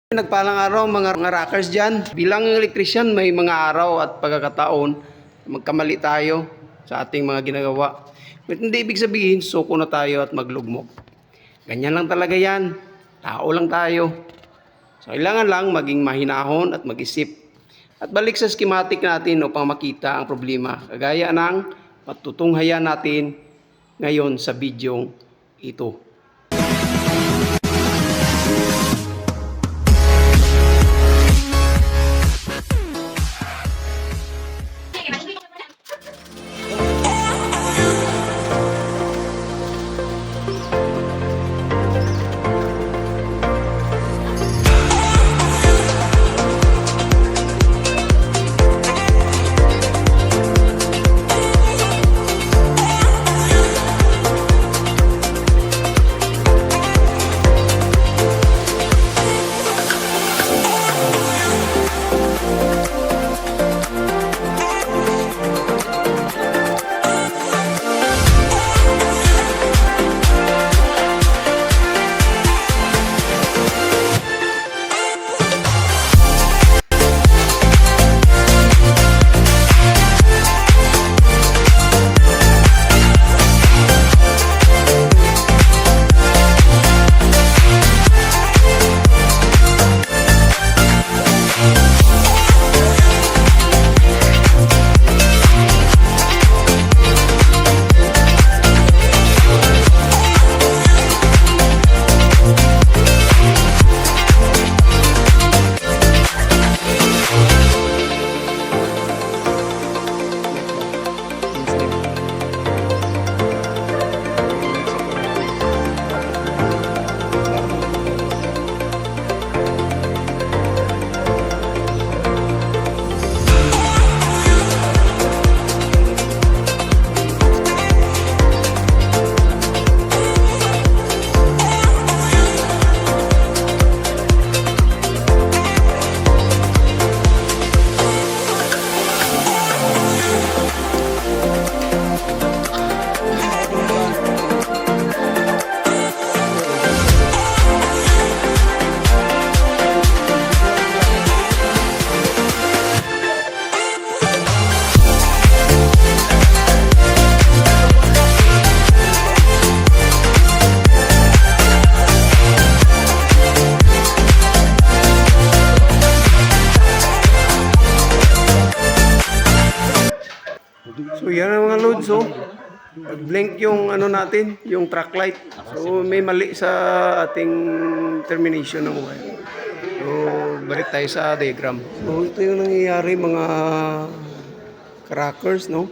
Nagpalang araw mga rockers dyan. Bilang electrician, may mga araw at pagkakataon magkamali tayo sa ating mga ginagawa. But hindi ibig sabihin, suko na tayo at maglugmok. Ganyan lang talaga yan. Tao lang tayo. So, kailangan lang maging mahinahon at mag-isip. At balik sa schematic natin upang makita ang problema. Kagaya ng patutunghayan natin ngayon sa bidyong ito. So yan ang mga loads, so blink yung ano natin, yung track light. So may mali sa ating termination ng wire. So balik tayo sa diagram. So ito yung nangyayari mga crackers, no?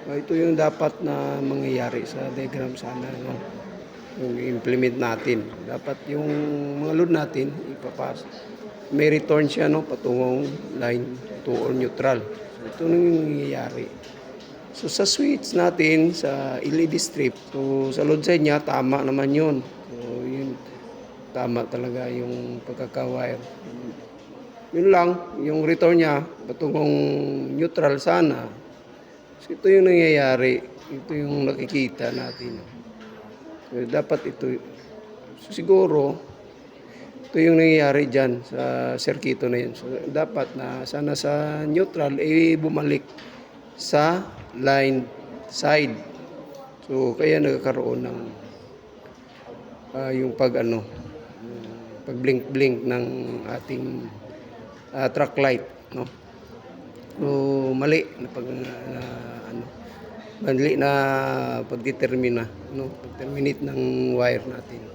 Ito yung dapat na mangyayari sa diagram sana, no? Yung implement natin. Dapat yung mga load natin ipapas. May return siya, no? Patungong line to or neutral. Ito nang nangyayari. So sa switch natin sa LED strip, so sa load side niya tama naman 'yun. So yun tama talaga yung pagkaka-wire. Yun lang, yung return niya patungong neutral sana. So ito yung nangyayari. Ito yung nakikita natin. So dapat ito so, siguro ito yung nangyayari dyan sa circuito na yun. So, dapat na sana sa neutral bumalik sa line side. So, kaya nagkakaroon ng yung pag blink-blink ng ating track light. No? So, mali na mali na pagdetermina, no? Pag-terminate ng wire natin.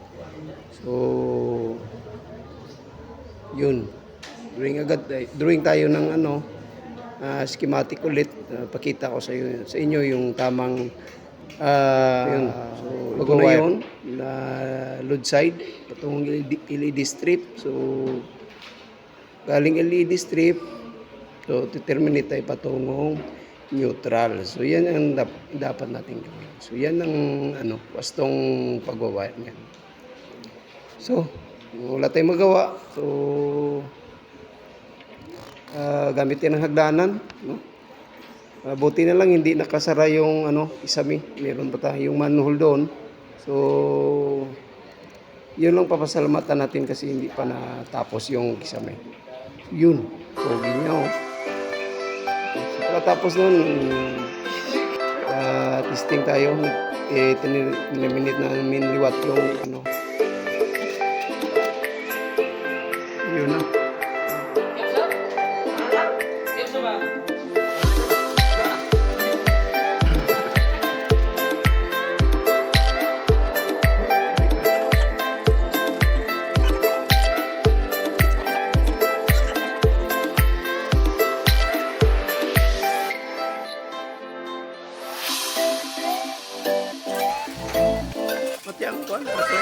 So, yun. Drawing tayo ng schematic ulit. Pakita ko sa inyo yung tamang yun. So, bago na yun na load side patungong LED strip. So galing LED strip, so terminate tayo patungong neutral. So yan ang dapat natin gawin. So yan ang wastong pagwa-wire niyan. So wala tayong magawa. So gamitin ang hagdanan, no? Buti na lang hindi nakasara yung isami. Meron pa tayong manhole doon. So Yun lang papasalamatan natin kasi hindi pa natapos yung kisame. Yun. Pogi niya oh. Pagkatapos nun, testing tayo. Tiniminit namin liwat yung ano. Yun na. Pati ang kuwan, pati.